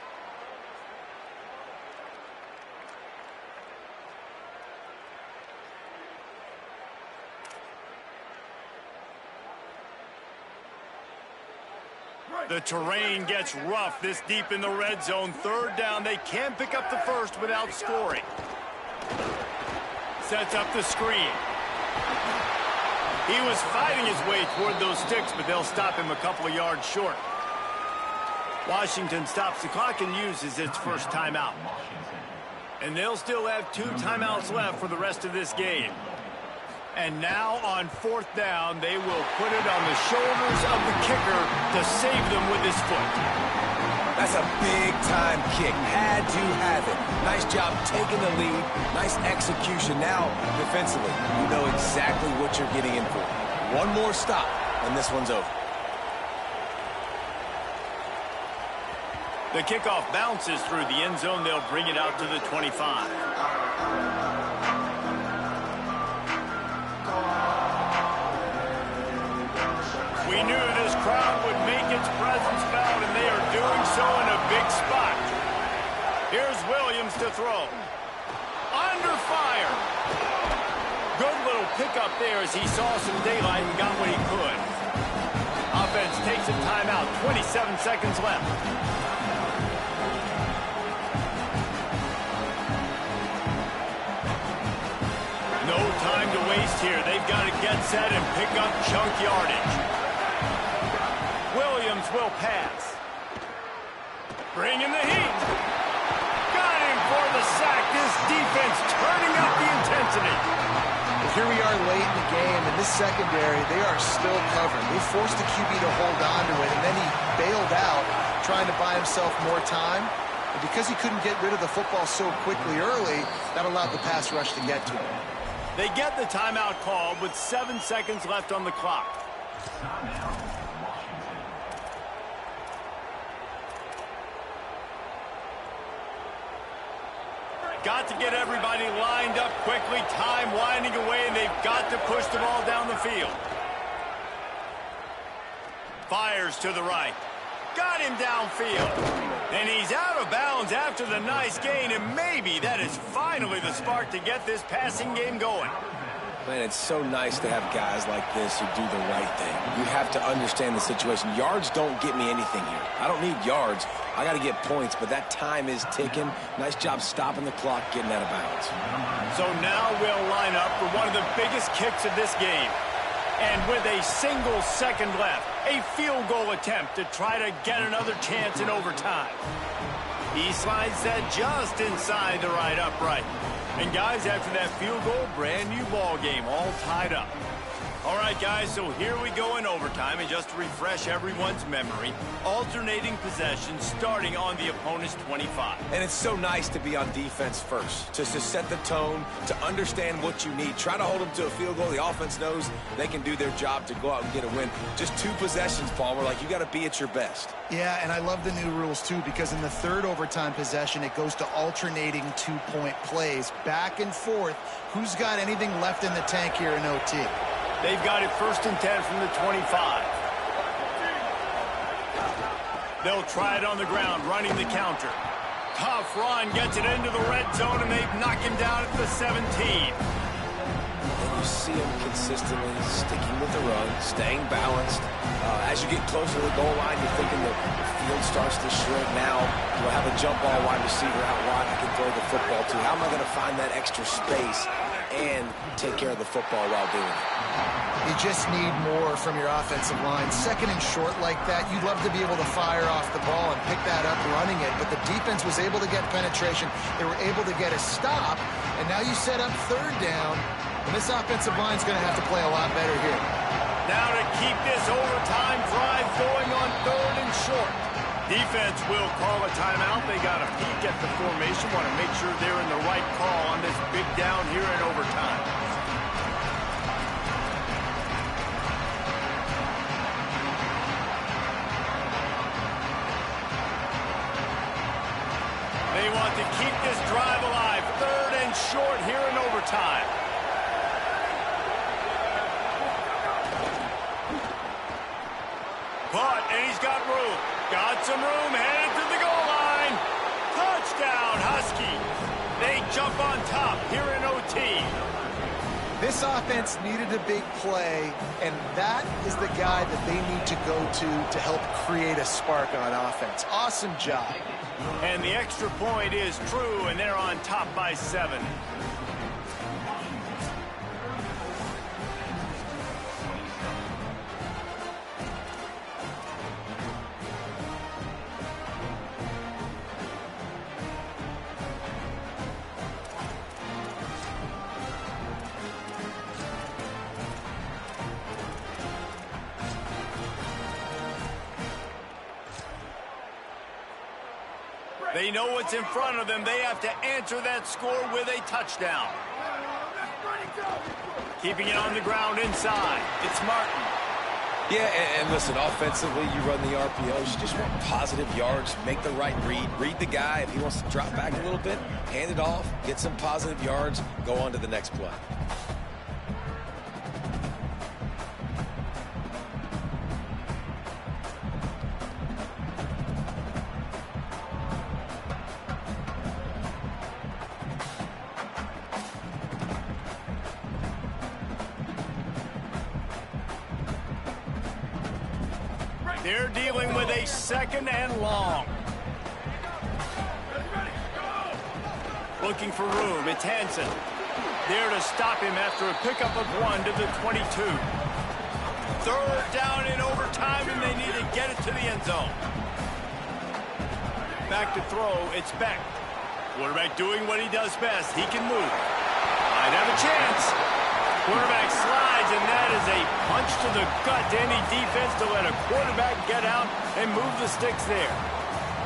The terrain gets rough this deep in the red zone. Third down, they can't pick up the first without scoring. Sets up the screen. He was fighting his way toward those sticks, but they'll stop him a couple of yards short. Washington stops the clock and uses its first timeout. And they'll still have 2 timeouts left for the rest of this game. And now on fourth down, they will put it on the shoulders of the kicker to save them with his foot. That's a big-time kick. Had to have it. Nice job taking the lead. Nice execution. Now, defensively, you know exactly what you're getting in for. One more stop, and this one's over. The kickoff bounces through the end zone. They'll bring it out to the 25. We knew this crowd would make its presence felt, and they are doing so in a big spot. Here's Williams to throw. Under fire. Good little pickup there as he saw some daylight and got what he could. Offense takes a timeout. 27 seconds left. No time to waste here. They've got to get set and pick up chunk yardage. Williams will pass. Bring in the heat. Got him for the sack. This defense turning up the intensity. Well, here we are late in the game. In this secondary, they are still covered. They forced the QB to hold on to it, and then he bailed out, trying to buy himself more time. And because he couldn't get rid of the football so quickly early, that allowed the pass rush to get to him. They get the timeout called with 7 seconds left on the clock. Got to get everybody lined up quickly. Time winding away, and they've got to push the ball down the field. Fires to the right. Got him downfield. And he's out of bounds after the nice gain, and maybe that is finally the spark to get this passing game going. Man, it's so nice to have guys like this who do the right thing. You have to understand the situation. Yards don't get me anything here. I don't need yards. I got to get points, but that time is ticking. Nice job stopping the clock, getting out of bounds. So now we'll line up for one of the biggest kicks of this game. And with a single second left, a field goal attempt to try to get another chance in overtime. He slides that just inside the right upright. And guys, after that field goal, brand new ball game, all tied up. All right, guys, so here we go in overtime, and just to refresh everyone's memory, alternating possessions starting on the opponent's 25. And it's so nice to be on defense first, to set the tone, to understand what you need. Try to hold them to a field goal. The offense knows they can do their job to go out and get a win. Just 2 possessions, Palmer, like you got to be at your best. Yeah, and I love the new rules, too, because in the third overtime possession, it goes to alternating 2-point plays, back and forth. Who's got anything left in the tank here in OT? They've got it 1st and 10 from the 25. They'll try it on the ground, running the counter. Tough run, gets it into the red zone, and they've knocked him down at the 17. And you see him consistently sticking with the run, staying balanced. As you get closer to the goal line, you're thinking the field starts to shrink. Now, do I have a jump ball wide receiver out wide I can throw the football to? How am I going to find that extra space and take care of the football while doing it. You just need more from your offensive line. Second and short like that, you'd love to be able to fire off the ball and pick that up running it, but the defense was able to get penetration. They were able to get a stop, and now you set up third down, and this offensive line's going to have to play a lot better here. Now to keep this overtime drive going on third and short. Defense will call a timeout. They got a peek at the formation. Want to make sure they're in the right call on this big down here in overtime. They want to keep this drive alive. Third and short here in overtime. Caught, and he's got room. Got some room, headed to the goal line. Touchdown, Huskies. They jump on top here in OT. This offense needed a big play, and that is the guy that they need to go to help create a spark on offense. Awesome job. And the extra point is true, and they're on top by 7. They know what's in front of them. They have to answer that score with a touchdown. Keeping it on the ground inside. It's Martin. Yeah, and listen, offensively, you run the RPOs. You just want positive yards, make the right read. Read the guy. If he wants to drop back a little bit, hand it off, get some positive yards, go on to the next play. They're dealing with a second and long. Looking for room. It's Hansen. There to stop him after a pickup of 1 to the 22. Third down in overtime, and they need to get it to the end zone. Back to throw. It's Beck. Quarterback doing what he does best. He can move. Might have a chance. Quarterback slides, and that is a punch to the gut to any defense to let a quarterback get out and move the sticks there.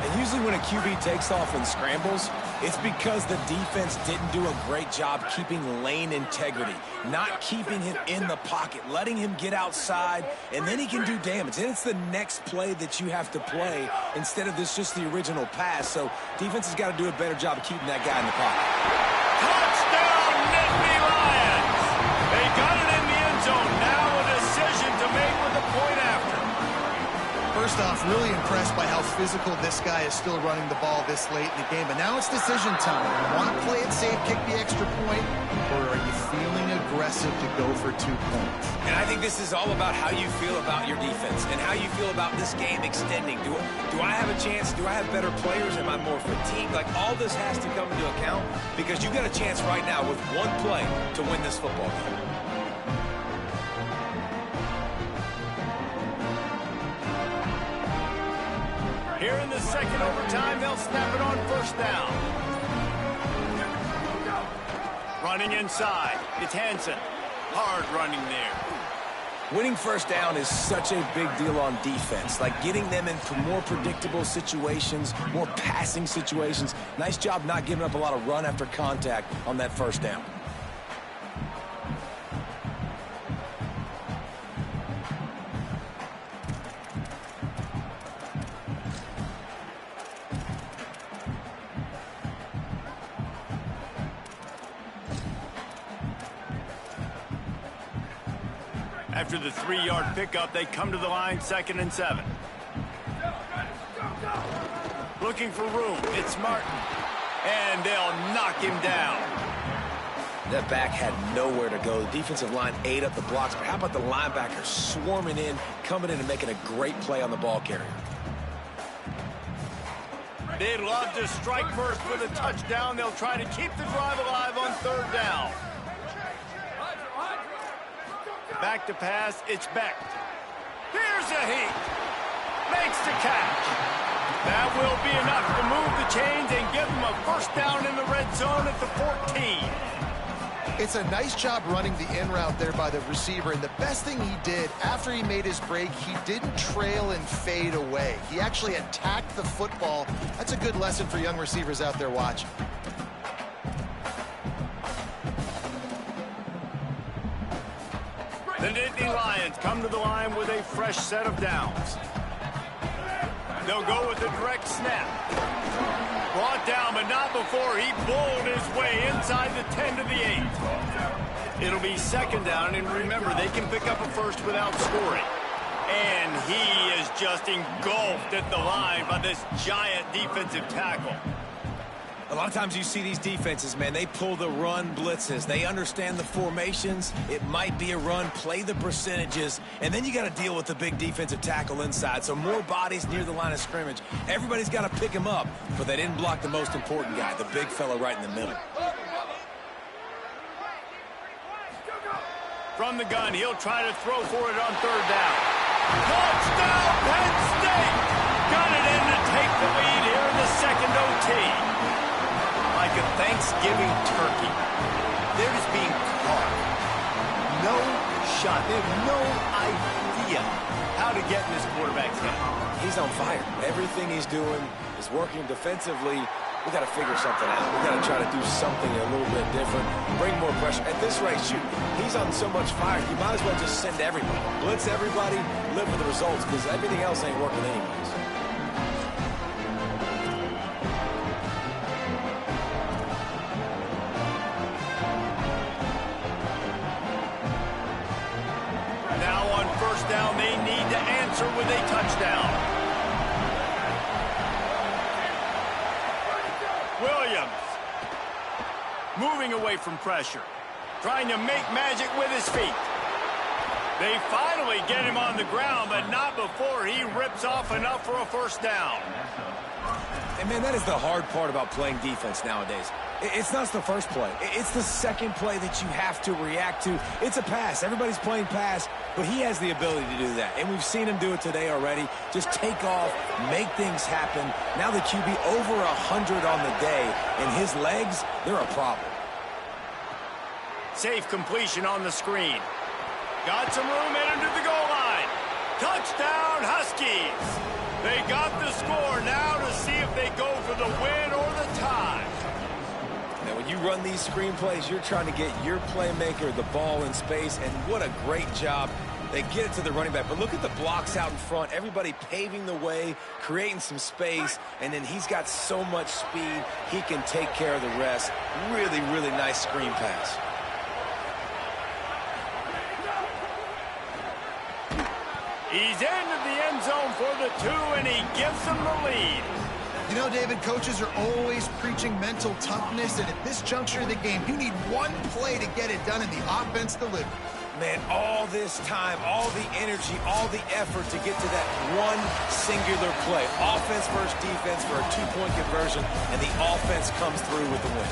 And usually when a QB takes off and scrambles, it's because the defense didn't do a great job keeping lane integrity, not keeping him in the pocket, letting him get outside, and then he can do damage. And it's the next play that you have to play instead of this just the original pass. So defense has got to do a better job of keeping that guy in the pocket. Touchdown, Nittany Lions! They got it in the end zone. Now a decision to make with the point after. First off, really impressed by how physical this guy is still running the ball this late in the game. But now it's decision time. You want to play it safe, kick the extra point, or are you feeling aggressive to go for 2 points? And I think this is all about how you feel about your defense and how you feel about this game extending. Do I have a chance? Do I have better players? Am I more fatigued? Like, all this has to come into account because you got a chance right now with 1 play to win this football game. Here in the second overtime, they'll snap it on first down. Running inside. It's Hansen. Hard running there. Winning first down is such a big deal on defense, like getting them into more predictable situations, more passing situations. Nice job not giving up a lot of run after contact on that first down. After the 3-yard pickup, they come to the line 2nd and 7. Looking for room. It's Martin. And they'll knock him down. That back had nowhere to go. The defensive line ate up the blocks, but how about the linebackers swarming in, coming in and making a great play on the ball carrier? They'd love to strike first with a touchdown. They'll try to keep the drive alive on 3rd down. Back to pass, it's Beck. Here's a heat. Makes the catch. That will be enough to move the chains and give them a first down in the red zone at the 14. It's a nice job running the in route there by the receiver, and the best thing he did after he made his break, he didn't trail and fade away. He actually attacked the football. That's a good lesson for young receivers out there watching. The Nittany Lions come to the line with a fresh set of downs. They'll go with a direct snap. Brought down, but not before he bowled his way inside the 10 to the 8. It'll be second down, and remember, they can pick up a first without scoring. And he is just engulfed at the line by this giant defensive tackle. A lot of times you see these defenses, man, they pull the run blitzes. They understand the formations. It might be a run, play the percentages, and then you got to deal with the big defensive tackle inside. So more bodies near the line of scrimmage. Everybody's got to pick him up, but they didn't block the most important guy, the big fella right in the middle. From the gun, he'll try to throw for it on third down. Touchdown, Penn State! Got it in to take the lead here in the second OT. Like a Thanksgiving turkey. They're just being caught. No shot. They have no idea how to get in this quarterback's head. He's on fire. Everything he's doing is working defensively. We got to figure something out. We got to try to do something a little bit different. Bring more pressure. At this rate, shoot, he's on so much fire. You might as well just send everybody. Blitz everybody, live with the results, because everything else ain't working anyways. Down, they need to answer with a touchdown. Williams moving away from pressure, trying to make magic with his feet. They finally get him on the ground, but not before he rips off enough for a first down. And man, that is the hard part about playing defense nowadays. It's not the first play. It's the second play that you have to react to. It's a pass. Everybody's playing pass, but he has the ability to do that. And we've seen him do it today already. Just take off, make things happen. Now the QB over 100 on the day, and his legs, they're a problem. Safe completion on the screen. Got some room headed to the goal line. Touchdown, Huskies. They got the score now to see if they go for the win or the tie. Now, when you run these screenplays, you're trying to get your playmaker the ball in space, and what a great job. They get it to the running back, but look at the blocks out in front. Everybody paving the way, creating some space, and then he's got so much speed, he can take care of the rest. Really, really nice screen pass. He's into the end zone for the 2, and he gives them the lead. You know, David, coaches are always preaching mental toughness, and at this juncture of the game, you need one play to get it done, and the offense delivers. Man, all this time, all the energy, all the effort to get to that one singular play. Offense versus defense for a 2-point conversion, and the offense comes through with the win.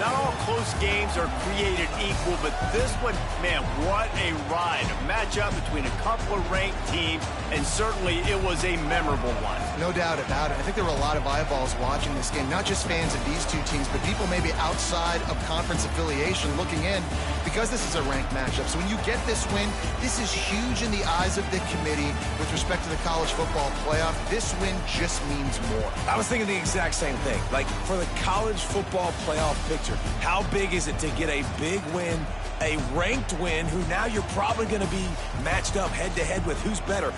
Not all close games are created equal, but this one, man, what a ride. A matchup between a couple of ranked teams, and certainly it was a memorable one. No doubt about it. I think there were a lot of eyeballs watching this game, not just fans of these two teams, but people maybe outside of conference affiliation looking in, because this is a ranked matchup. So when you get this win, this is huge in the eyes of the committee with respect to the college football playoff. This win just means more. I was thinking the exact same thing. Like, for the college football playoff picture, how big is it to get a big win, a ranked win, who now you're probably going to be matched up head-to-head with who's better?